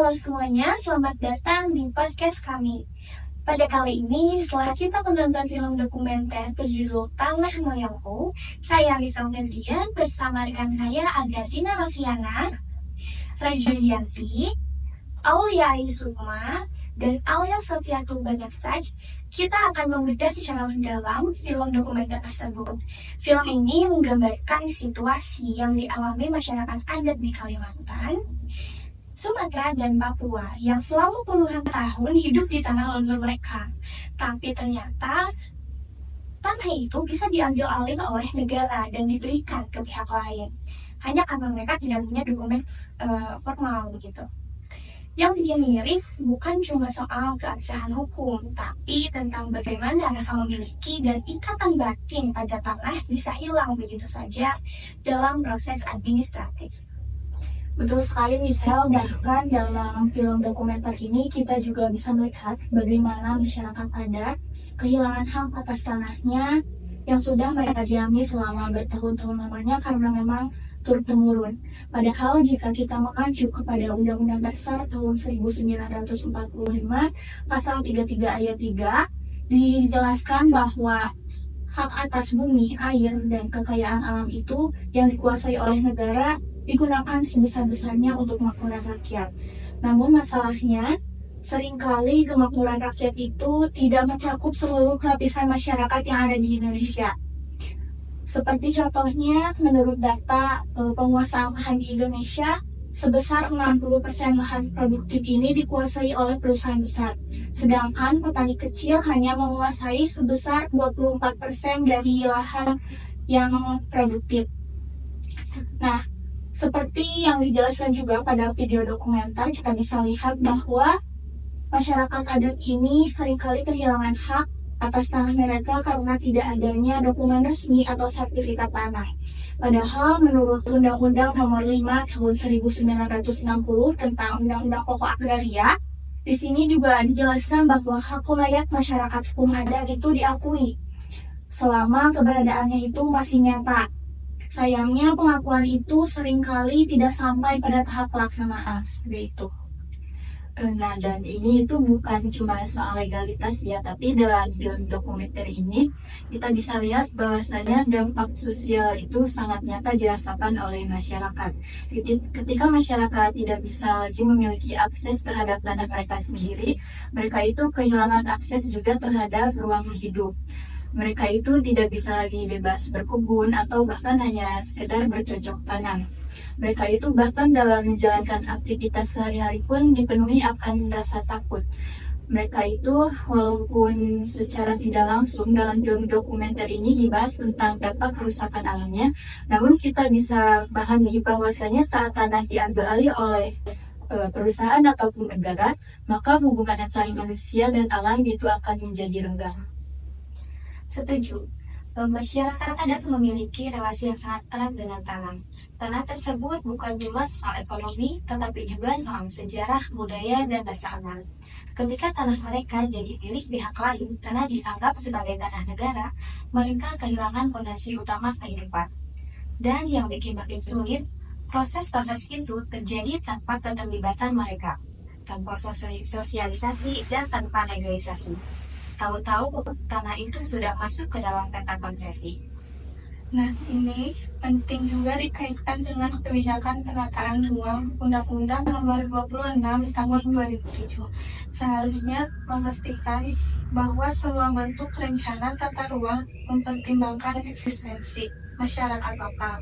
Halo semuanya, selamat datang di podcast kami. Pada kali ini, setelah kita menonton film dokumenter berjudul Tanah Moyangku, saya Lisa Ferdian bersama rekan saya Agatina Rosiana, Raja Dianti, Aulia Sukma, dan Alia Sofiatul Banaksaj. Kita akan membedah secara mendalam film dokumenter tersebut. Film ini menggambarkan situasi yang dialami masyarakat adat di Kalimantan, Sumatera, dan Papua yang selama puluhan tahun hidup di tanah leluhur mereka. Tapi ternyata tanah itu bisa diambil alih oleh negara dan diberikan ke pihak lain, hanya karena mereka tidak punya dokumen formal begitu. Yang bikin miris bukan cuma soal keabsahan hukum, tapi tentang bagaimana rasa memiliki dan ikatan batin pada tanah bisa hilang begitu saja dalam proses administratif. Betul sekali Michelle, bahkan dalam film dokumenter ini kita juga bisa melihat bagaimana masyarakat adat kehilangan hak atas tanahnya yang sudah mereka diami selama bertahun-tahun lamanya karena memang turun-temurun. Padahal jika kita mengacu kepada Undang-Undang Dasar tahun 1945, pasal 33 ayat 3, dijelaskan bahwa hak atas bumi, air, dan kekayaan alam itu yang dikuasai oleh negara digunakan sebesar-besarnya untuk kemakmuran rakyat. Namun masalahnya, seringkali kemakmuran rakyat itu tidak mencakup seluruh lapisan masyarakat yang ada di Indonesia. Seperti contohnya, menurut data penguasaan lahan di Indonesia, sebesar 60% lahan produktif ini dikuasai oleh perusahaan besar. Sedangkan petani kecil hanya menguasai sebesar 24% dari lahan yang produktif. Nah, seperti yang dijelaskan juga pada video dokumenter, kita bisa lihat bahwa masyarakat adat ini seringkali kehilangan hak atas tanah mereka karena tidak adanya dokumen resmi atau sertifikat tanah. Padahal menurut Undang-Undang Nomor 5 Tahun 1960 tentang Undang-Undang Pokok Agraria, di sini juga dijelaskan bahwa hak wilayah masyarakat hukum adat itu diakui selama keberadaannya itu masih nyata. Sayangnya pengakuan itu seringkali tidak sampai pada tahap pelaksanaan seperti itu. Nah, dan ini itu bukan cuma soal legalitas ya, tapi dalam film dokumenter ini kita bisa lihat bahwasanya dampak sosial itu sangat nyata dirasakan oleh masyarakat. Ketika masyarakat tidak bisa lagi memiliki akses terhadap tanah mereka sendiri, mereka itu kehilangan akses juga terhadap ruang hidup. Mereka itu tidak bisa lagi bebas berkebun atau bahkan hanya sekedar bercocok tanam. Mereka itu bahkan dalam menjalankan aktivitas sehari-hari pun dipenuhi akan rasa takut. Mereka itu walaupun secara tidak langsung dalam film dokumenter ini dibahas tentang dampak kerusakan alamnya, namun kita bisa pahami bahwasanya saat tanah diambil alih oleh perusahaan ataupun negara, maka hubungan antara manusia dan alam itu akan menjadi renggang. Setuju. Masyarakat adat memiliki relasi yang sangat erat dengan tanah. Tanah tersebut bukan cuma soal ekonomi, tetapi juga soal sejarah, budaya, dan rasa aman. Ketika tanah mereka jadi milik pihak lain karena dianggap sebagai tanah negara, mereka kehilangan fondasi utama kehidupan. Dan yang bikin makin sulit, proses-proses itu terjadi tanpa keterlibatan mereka, tanpa sosialisasi, dan tanpa negosiasi. Tahu-tahu tanah itu sudah masuk ke dalam peta konsesi. Nah, ini penting juga dikaitkan dengan kebijakan penataan ruang Undang-Undang Nomor 26 Tahun 2007. Seharusnya memastikan bahwa semua bentuk rencana tata ruang mempertimbangkan eksistensi masyarakat lokal.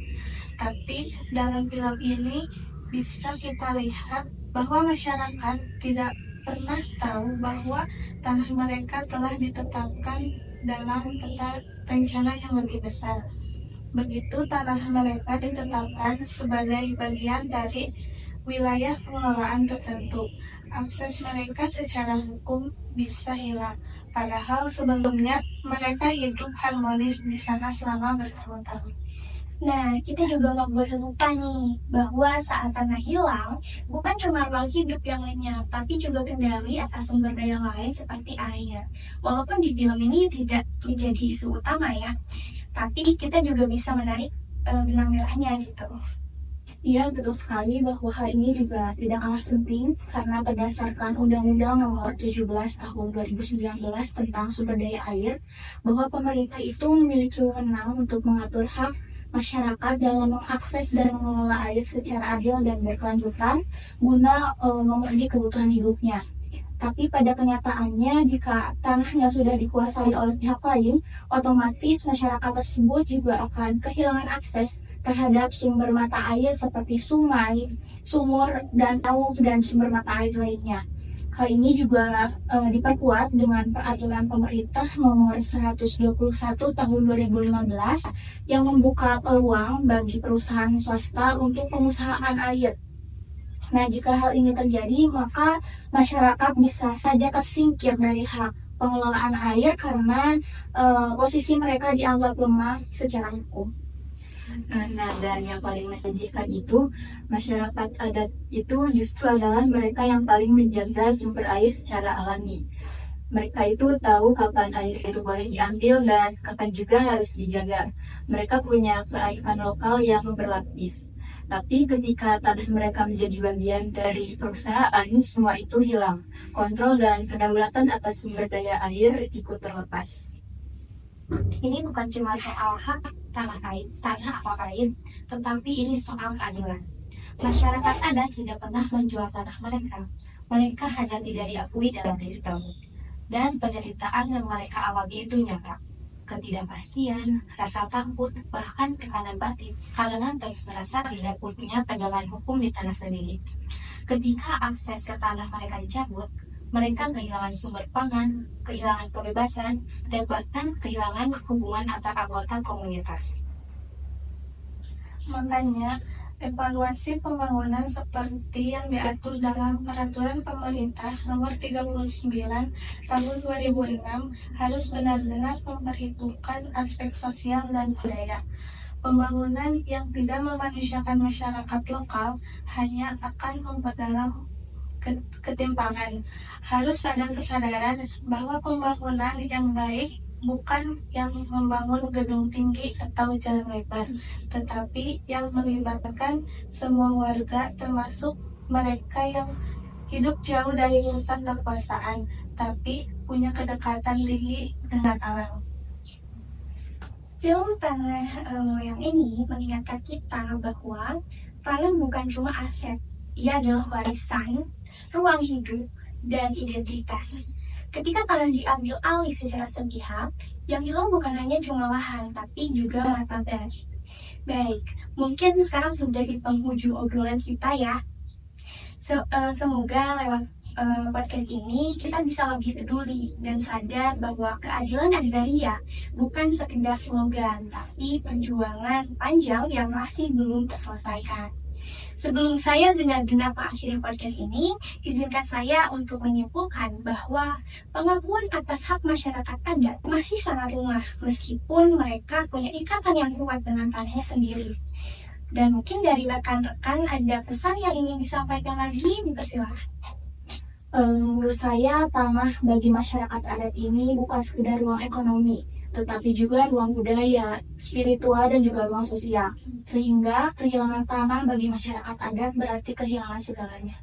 Tapi dalam film ini bisa kita lihat bahwa masyarakat tidak pernah tahu bahwa tanah mereka telah ditetapkan dalam peta rencana yang lebih besar. Begitu tanah mereka ditetapkan sebagai bagian dari wilayah pengelolaan tertentu, akses mereka secara hukum bisa hilang. Padahal sebelumnya mereka hidup harmonis di sana selama bertahun-tahun. Nah, kita juga nggak boleh lupa nih, bahwa saat tanah hilang, bukan cuma ruang hidup yang lenyap, tapi juga kendali atas sumber daya lain seperti air. Walaupun di film ini tidak menjadi isu utama ya, tapi kita juga bisa menarik benang merahnya gitu. Iya, betul sekali bahwa hal ini juga tidak kalah penting karena berdasarkan Undang-Undang Nomor 17 Tahun 2019 tentang sumber daya air, bahwa pemerintah itu memiliki wewenang untuk mengatur hak masyarakat dalam mengakses dan mengelola air secara adil dan berkelanjutan guna memenuhi kebutuhan hidupnya. Tapi pada kenyataannya, jika tanahnya sudah dikuasai oleh pihak lain, otomatis masyarakat tersebut juga akan kehilangan akses terhadap sumber mata air seperti sungai, sumur, danau, dan sumber mata air lainnya. Hal ini juga diperkuat dengan peraturan pemerintah nomor 121 tahun 2015 yang membuka peluang bagi perusahaan swasta untuk pengusahaan air. Nah, jika hal ini terjadi, maka masyarakat bisa saja tersingkir dari hak pengelolaan air karena posisi mereka dianggap lemah secara hukum. Nah, dan yang paling menyedihkan itu, masyarakat adat itu justru adalah mereka yang paling menjaga sumber air secara alami. Mereka itu tahu kapan air itu boleh diambil dan kapan juga harus dijaga. Mereka punya kearifan lokal yang berlapis. Tapi ketika tanah mereka menjadi bagian dari perusahaan, semua itu hilang. Kontrol dan kedaulatan atas sumber daya air ikut terlepas. Ini bukan cuma soal hak tanah atau air, tetapi ini soal keadilan. Masyarakat adat tidak pernah menjual tanah mereka. Mereka hanya tidak diakui dalam sistem. Dan penderitaan yang mereka alami itu nyata. Ketidakpastian, rasa takut, bahkan tekanan batin karena terus merasa tidak punya pegangan hukum di tanah sendiri. Ketika akses ke tanah mereka dicabut, mereka kehilangan sumber pangan, kehilangan kebebasan, dan bahkan kehilangan hubungan antar anggota komunitas. Makanya, evaluasi pembangunan seperti yang diatur dalam Peraturan Pemerintah Nomor 39 Tahun 2006 harus benar-benar memperhitungkan aspek sosial dan budaya. Pembangunan yang tidak memanusiakan masyarakat lokal hanya akan memperdalam ketimpangan. Harus ada kesadaran bahwa pembangunan yang baik bukan yang membangun gedung tinggi atau jalan lebar, tetapi yang melibatkan semua warga termasuk mereka yang hidup jauh dari urusan kekuasaan, tapi punya kedekatan tinggi dengan alam. Film Tanah Moyang ini mengingatkan kita bahwa tanah bukan cuma aset, ia adalah warisan, ruang hidup, dan identitas. Ketika tanah diambil alih secara sepihak, yang hilang bukan hanya cuma lahan, tapi juga martabat. Baik, mungkin sekarang sudah di penghujung obrolan kita ya. Semoga lewat podcast ini kita bisa lebih peduli dan sadar bahwa keadilan agraria bukan sekedar slogan, tapi perjuangan panjang yang masih belum terselesaikan. Sebelum saya benar-benar mengakhiri podcast ini, izinkan saya untuk menyimpulkan bahwa pengakuan atas hak masyarakat adat masih sangat lemah meskipun mereka punya ikatan yang kuat dengan tanahnya sendiri. Dan mungkin dari rekan-rekan ada pesan yang ingin disampaikan lagi, dipersilakan. Menurut saya, tanah bagi masyarakat adat ini bukan sekedar ruang ekonomi, tetapi juga ruang budaya, spiritual, dan juga ruang sosial. Sehingga kehilangan tanah bagi masyarakat adat berarti kehilangan segalanya.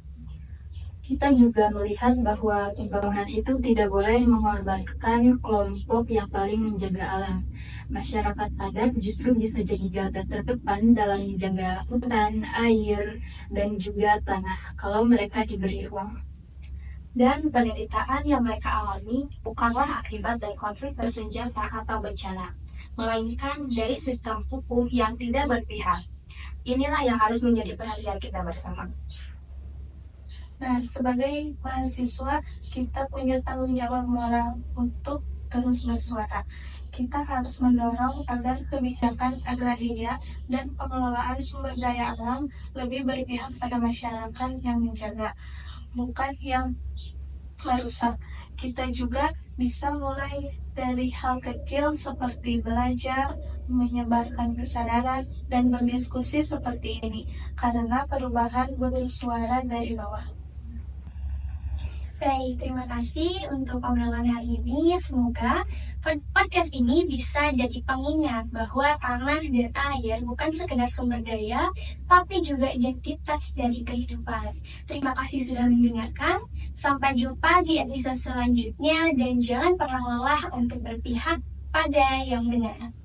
Kita juga melihat bahwa pembangunan itu tidak boleh mengorbankan kelompok yang paling menjaga alam. Masyarakat adat justru bisa jadi garda terdepan dalam menjaga hutan, air, dan juga tanah kalau mereka diberi ruang. Dan penderitaan yang mereka alami bukanlah akibat dari konflik bersenjata atau bencana, melainkan dari sistem hukum yang tidak berpihak. Inilah yang harus menjadi perhatian kita bersama. Nah, sebagai mahasiswa, kita punya tanggung jawab moral untuk terus bersuara. Kita harus mendorong agar kebijakan agraria dan pengelolaan sumber daya alam lebih berpihak pada masyarakat yang menjaga, bukan yang merusak. Kita juga bisa mulai dari hal kecil seperti belajar, menyebarkan kesadaran, dan berdiskusi seperti ini, karena perubahan butuh suara dari bawah. Baik, terima kasih untuk obrolan hari ini. Semoga podcast ini bisa jadi pengingat bahwa tanah dan air bukan sekedar sumber daya, tapi juga identitas dari kehidupan. Terima kasih sudah mendengarkan. Sampai jumpa di episode selanjutnya dan jangan pernah lelah untuk berpihak pada yang benar.